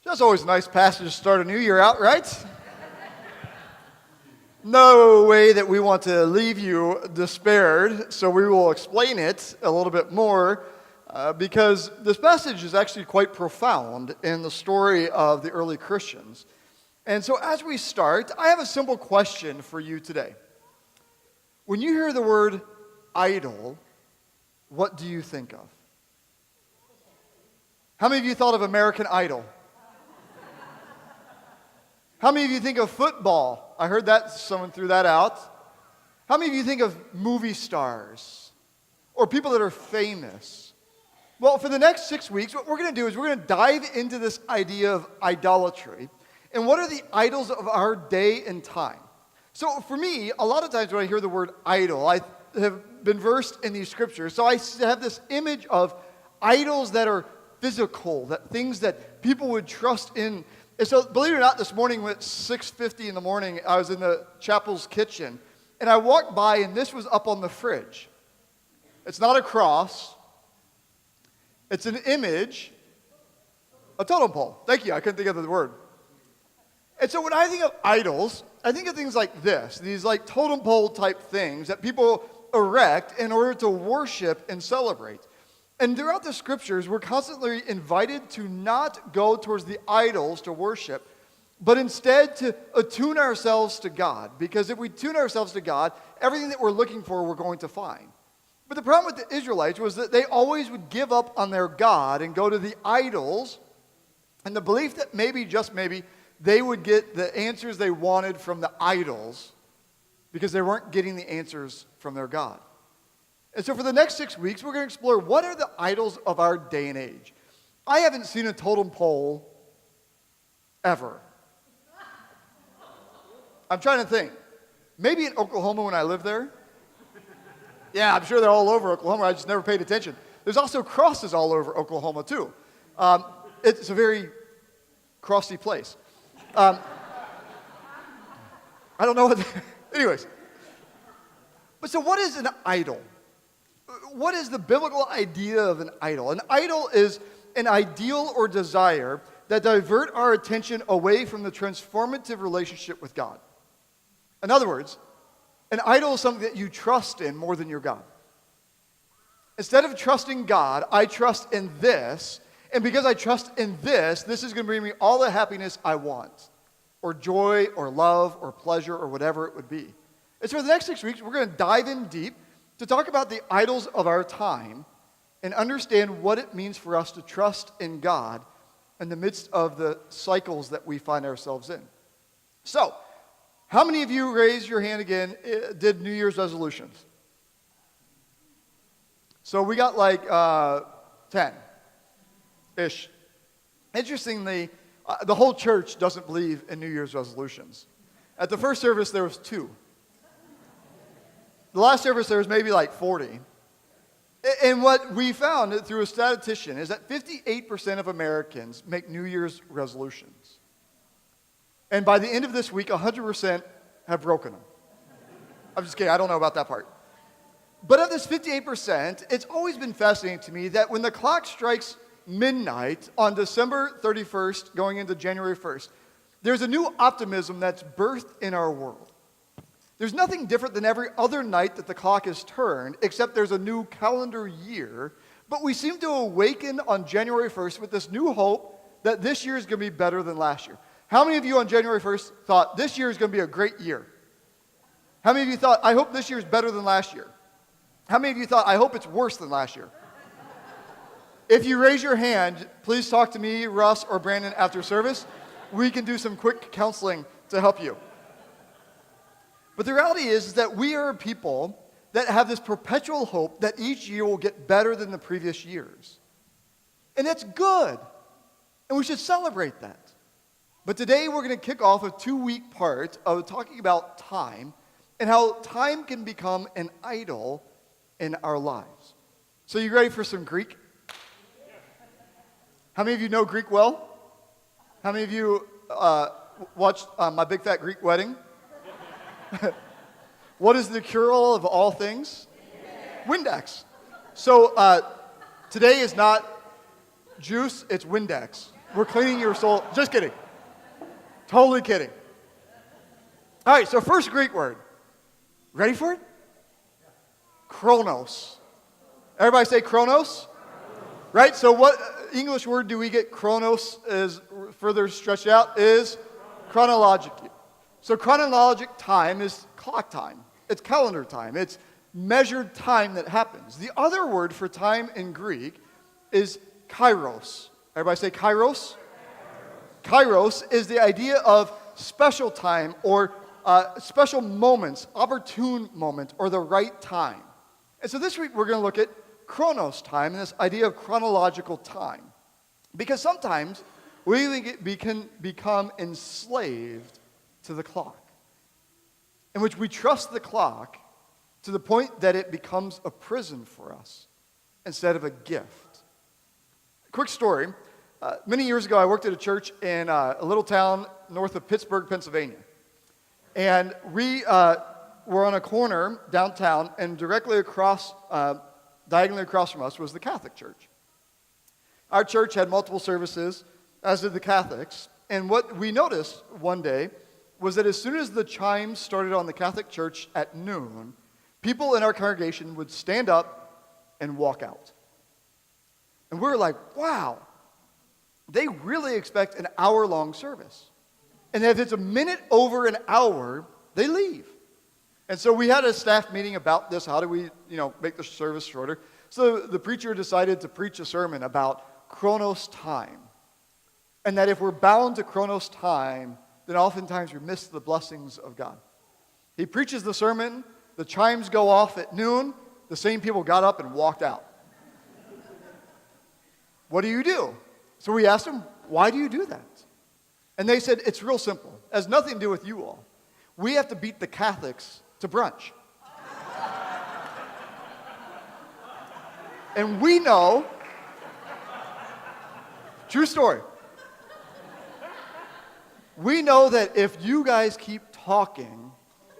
That's always a nice passage to start a new year out, right? No way that we want to leave you despaired, so we will explain it a little bit more because this passage is actually quite profound in the story of the early Christians. And so as we start, I have a simple question for you today. When you hear the word idol, what do you think of? How many of you thought of American Idol? How many of you think of football? I heard that someone threw that out. How many of you think of movie stars or people that are famous? Well, for the next 6 weeks, what we're going to do is we're going to dive into this idea of idolatry and what are the idols of our day and time. So for me, a lot of times when I hear the word idol, I have been versed in these scriptures, so I have this image of idols that are physical, that things that people would trust in. And so, believe it or not, this morning at 6:50 in the morning, I was in the chapel's kitchen, and I walked by, and this was up on the fridge. It's not a cross. It's an image, a totem pole. Thank you, I couldn't think of the word. And so when I think of idols, I think of things like this, these like totem pole type things that people erect in order to worship and celebrate. And throughout the scriptures, we're constantly invited to not go towards the idols to worship, but instead to attune ourselves to God. Because if we tune ourselves to God, everything that we're looking for, we're going to find. But the problem with the Israelites was that they always would give up on their God and go to the idols, and the belief that maybe, just maybe, they would get the answers they wanted from the idols because they weren't getting the answers from their God. And so for the next 6 weeks, we're going to explore what are the idols of our day and age. I haven't seen a totem pole ever. I'm trying to think. Maybe in Oklahoma when I lived there. Yeah, I'm sure they're all over Oklahoma. I just never paid attention. There's also crosses all over Oklahoma, too. It's a very crossy place. I don't know what... Anyways. But so what is an idol? What is the biblical idea of an idol? An idol is an ideal or desire that divert our attention away from the transformative relationship with God. In other words, an idol is something that you trust in more than your God. Instead of trusting God, I trust in this, and because I trust in this is going to bring me all the happiness I want, or joy, or love, or pleasure, or whatever it would be. And so for the next 6 weeks, we're going to dive in deep to talk about the idols of our time and understand what it means for us to trust in God in the midst of the cycles that we find ourselves in. So, how many of you, raise your hand again, did New Year's resolutions? So we got like 10-ish. Interestingly, the whole church doesn't believe in New Year's resolutions. At the first service, there was 2. The last service, there was maybe like 40. And what we found through a statistician is that 58% of Americans make New Year's resolutions. And by the end of this week, 100% have broken them. I'm just kidding. I don't know about that part. But of this 58%, it's always been fascinating to me that when the clock strikes midnight on December 31st, going into January 1st, there's a new optimism that's birthed in our world. There's nothing different than every other night that the clock is turned, except there's a new calendar year. But we seem to awaken on January 1st with this new hope that this year is going to be better than last year. How many of you on January 1st thought this year is going to be a great year? How many of you thought, I hope this year is better than last year? How many of you thought, I hope it's worse than last year? If you raise your hand, please talk to me, Russ, or Brandon after service. We can do some quick counseling to help you. But the reality is that we are a people that have this perpetual hope that each year will get better than the previous years. And that's good. And we should celebrate that. But today we're going to kick off a 2-week part of talking about time and how time can become an idol in our lives. So you ready for some Greek? How many of you know Greek well? How many of you watched My Big Fat Greek Wedding? What is the cure-all of all things? Windex. So today is not juice, it's Windex. We're cleaning your soul. Just kidding. Totally kidding. All right, so first Greek word. Ready for it? Chronos. Everybody say chronos? Right? So what English word do we get? Chronos is further stretched out is chronologic. So chronologic time is clock time. It's calendar time. It's measured time that happens. The other word for time in Greek is kairos. Everybody say kairos? Kairos is the idea of special time or special moments, opportune moment, or the right time. And so this week we're going to look at chronos time and this idea of chronological time. Because sometimes we can become enslaved to the clock, in which we trust the clock to the point that it becomes a prison for us instead of a gift. Quick story. Many years ago, I worked at a church in a little town north of Pittsburgh, Pennsylvania. And we were on a corner downtown, and directly across, diagonally across from us was the Catholic Church. Our church had multiple services, as did the Catholics. And what we noticed one day was that as soon as the chimes started on the Catholic Church at noon, people in our congregation would stand up and walk out. And we were like, wow, they really expect an hour-long service. And if it's a minute over an hour, they leave. And so we had a staff meeting about this. How do we, make the service shorter? So the preacher decided to preach a sermon about chronos time. And that if we're bound to chronos time, then oftentimes we miss the blessings of God. He preaches the sermon, the chimes go off at noon, the same people got up and walked out. What do you do? So we asked them, why do you do that? And they said, it's real simple. It has nothing to do with you all. We have to beat the Catholics to brunch. And we know, true story, we know that if you guys keep talking,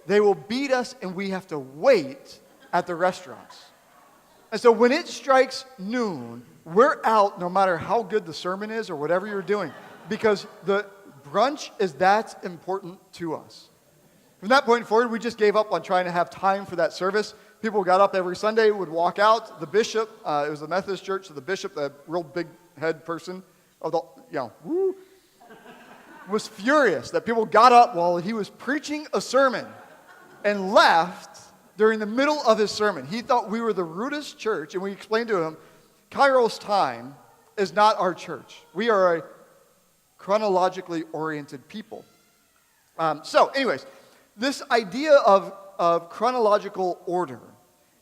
they will beat us and we have to wait at the restaurants. And so when it strikes noon, we're out no matter how good the sermon is or whatever you're doing, because the brunch is that important to us. From that point forward, we just gave up on trying to have time for that service. People got up every Sunday, would walk out. The bishop, it was the Methodist church, so the bishop, the real big head person of the, was furious that people got up while he was preaching a sermon and left during the middle of his sermon. He thought we were the rudest church, and we explained to him, Kairos time is not our church. We are a chronologically oriented people. So anyways, this idea of chronological order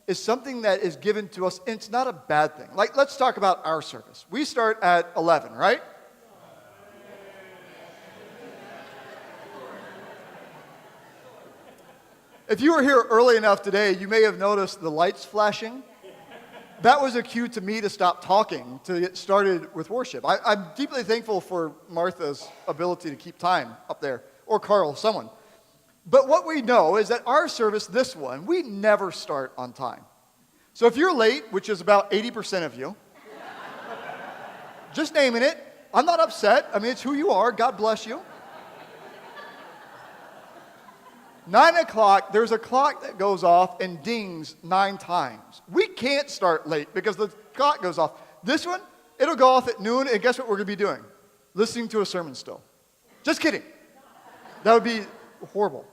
is something that is given to us, and it's not a bad thing. Like, let's talk about our service. We start at 11, right? If you were here early enough today, you may have noticed the lights flashing. That was a cue to me to stop talking, to get started with worship. I'm deeply thankful for Martha's ability to keep time up there, or Carl, someone. But what we know is that our service, this one, we never start on time. So if you're late, which is about 80% of you, just naming it, I'm not upset. I mean, it's who you are. God bless you. 9 o'clock, there's a clock that goes off and dings 9 times. We can't start late because the clock goes off. This one, it'll go off at noon, and guess what we're going to be doing? Listening to a sermon still. Just kidding. That would be horrible.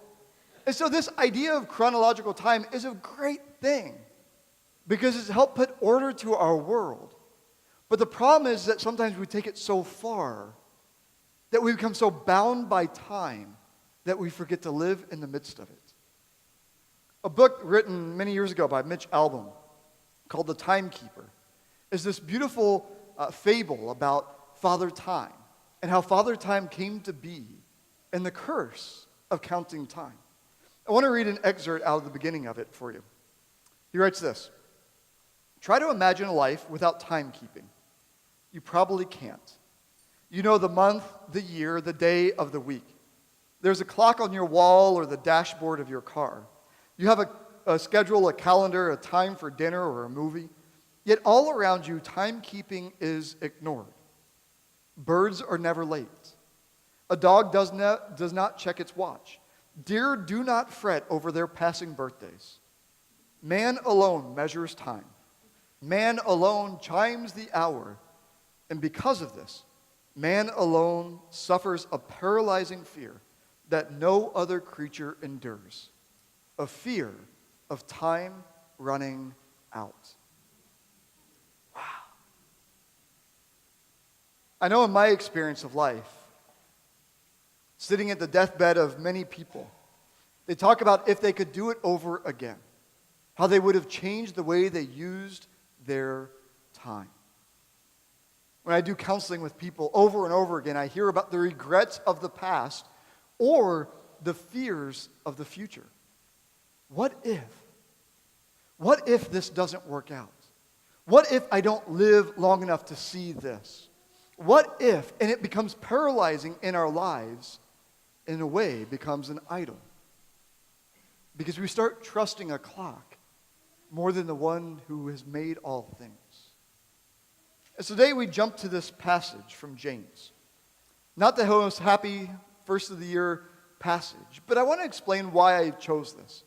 And so this idea of chronological time is a great thing because it's helped put order to our world. But the problem is that sometimes we take it so far that we become so bound by time that we forget to live in the midst of it. A book written many years ago by Mitch Albom called The Timekeeper is this beautiful fable about Father Time and how Father Time came to be and the curse of counting time. I want to read an excerpt out of the beginning of it for you. He writes this: try to imagine a life without timekeeping. You probably can't. You know the month, the year, the day of the week. There's a clock on your wall or the dashboard of your car. You have a schedule, a calendar, a time for dinner or a movie. Yet all around you, timekeeping is ignored. Birds are never late. A dog does not check its watch. Deer do not fret over their passing birthdays. Man alone measures time. Man alone chimes the hour. And because of this, man alone suffers a paralyzing fear that no other creature endures, a fear of time running out. Wow. I know in my experience of life, sitting at the deathbed of many people, they talk about if they could do it over again, how they would have changed the way they used their time. When I do counseling with people over and over again, I hear about the regrets of the past or the fears of the future. What if? What if this doesn't work out? What if I don't live long enough to see this? What if, and it becomes paralyzing in our lives, in a way becomes an idol? Because we start trusting a clock more than the one who has made all things. And so today we jump to this passage from James. Not the most happy first of the year passage, but I want to explain why I chose this.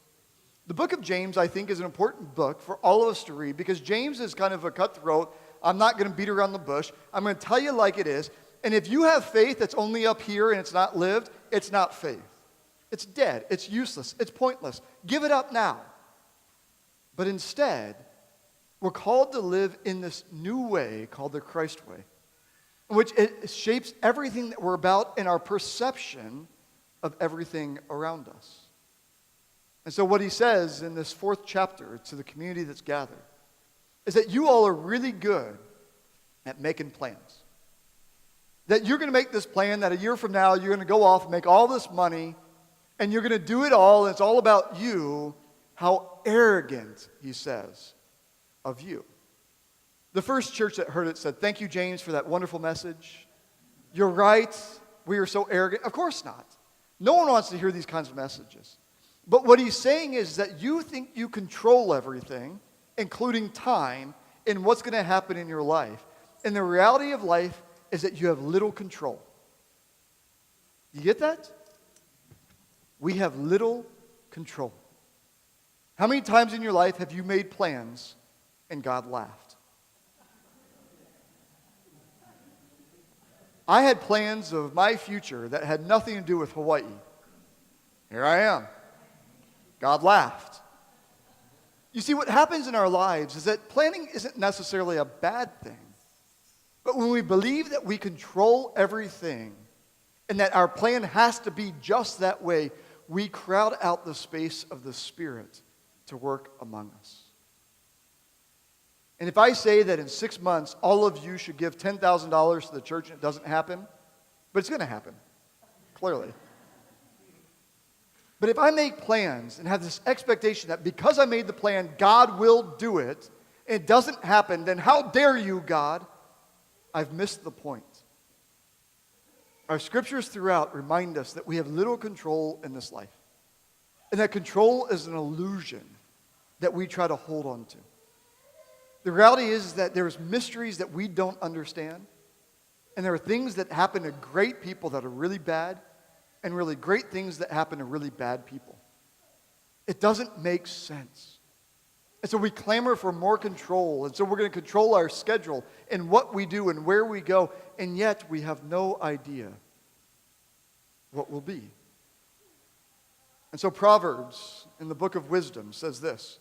The book of James, I think, is an important book for all of us to read because James is kind of a cutthroat. I'm not going to beat around the bush. I'm going to tell you like it is. And if you have faith that's only up here and it's not lived, it's not faith. It's dead. It's useless. It's pointless. Give it up now. But instead, we're called to live in this new way called the Christ way, in which it shapes everything that we're about in our perception of everything around us. And so what he says in this 4th chapter to the community that's gathered is that you all are really good at making plans. That you're going to make this plan that a year from now you're going to go off and make all this money and you're going to do it all and it's all about you. How arrogant, he says, of you. The first church that heard it said, "Thank you, James, for that wonderful message. You're right. We are so arrogant." Of course not. No one wants to hear these kinds of messages. But what he's saying is that you think you control everything, including time, and what's going to happen in your life. And the reality of life is that you have little control. You get that? We have little control. How many times in your life have you made plans and God laughed? I had plans of my future that had nothing to do with Hawaii. Here I am. God laughed. You see, what happens in our lives is that planning isn't necessarily a bad thing. But when we believe that we control everything and that our plan has to be just that way, we crowd out the space of the Spirit to work among us. And if I say that in 6 months, all of you should give $10,000 to the church and it doesn't happen, but it's going to happen, clearly. But if I make plans and have this expectation that because I made the plan, God will do it, and it doesn't happen, then how dare you, God? I've missed the point. Our scriptures throughout remind us that we have little control in this life. And that control is an illusion that we try to hold on to. The reality is that there's mysteries that we don't understand. And there are things that happen to great people that are really bad, and really great things that happen to really bad people. It doesn't make sense. And so we clamor for more control. And so we're going to control our schedule and what we do and where we go. And yet we have no idea what will be. And so Proverbs in the book of wisdom says this: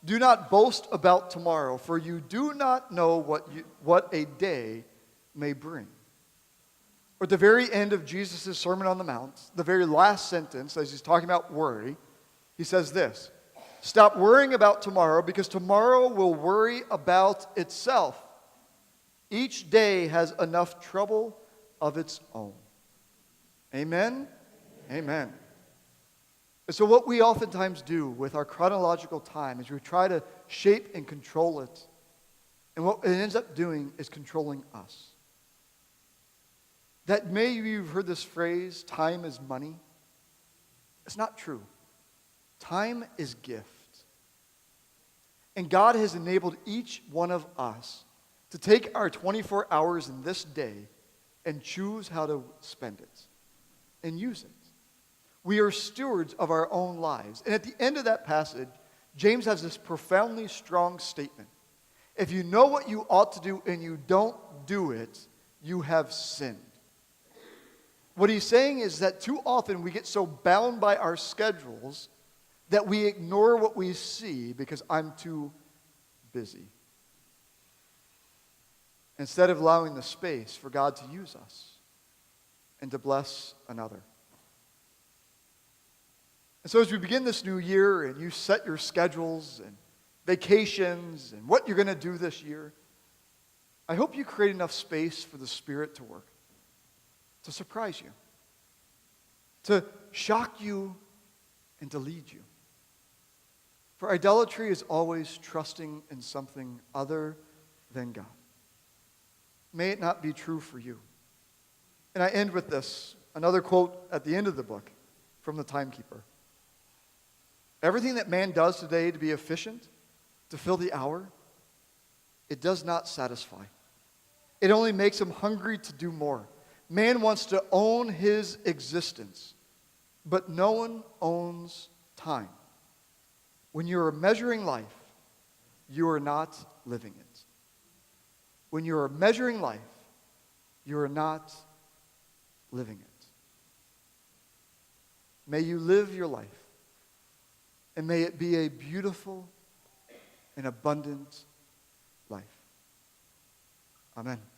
"Do not boast about tomorrow, for you do not know what a day may bring." Or at the very end of Jesus' Sermon on the Mount, the very last sentence, as he's talking about worry, he says this: "Stop worrying about tomorrow, because tomorrow will worry about itself. Each day has enough trouble of its own." Amen? Amen. And so what we oftentimes do with our chronological time is we try to shape and control it. And what it ends up doing is controlling us. That maybe you've heard this phrase, time is money. It's not true. Time is gift. And God has enabled each one of us to take our 24 hours in this day and choose how to spend it and use it. We are stewards of our own lives. And at the end of that passage, James has this profoundly strong statement. If you know what you ought to do and you don't do it, you have sinned. What he's saying is that too often we get so bound by our schedules that we ignore what we see because I'm too busy. Instead of allowing the space for God to use us and to bless another. And so as we begin this new year and you set your schedules and vacations and what you're going to do this year, I hope you create enough space for the Spirit to work, to surprise you, to shock you, and to lead you. For idolatry is always trusting in something other than God. May it not be true for you. And I end with this, another quote at the end of the book from the Timekeeper. Everything that man does today to be efficient, to fill the hour, it does not satisfy. It only makes him hungry to do more. Man wants to own his existence, but no one owns time. When you are measuring life, you are not living it. When you are measuring life, you are not living it. May you live your life, and may it be a beautiful and abundant life. Amen.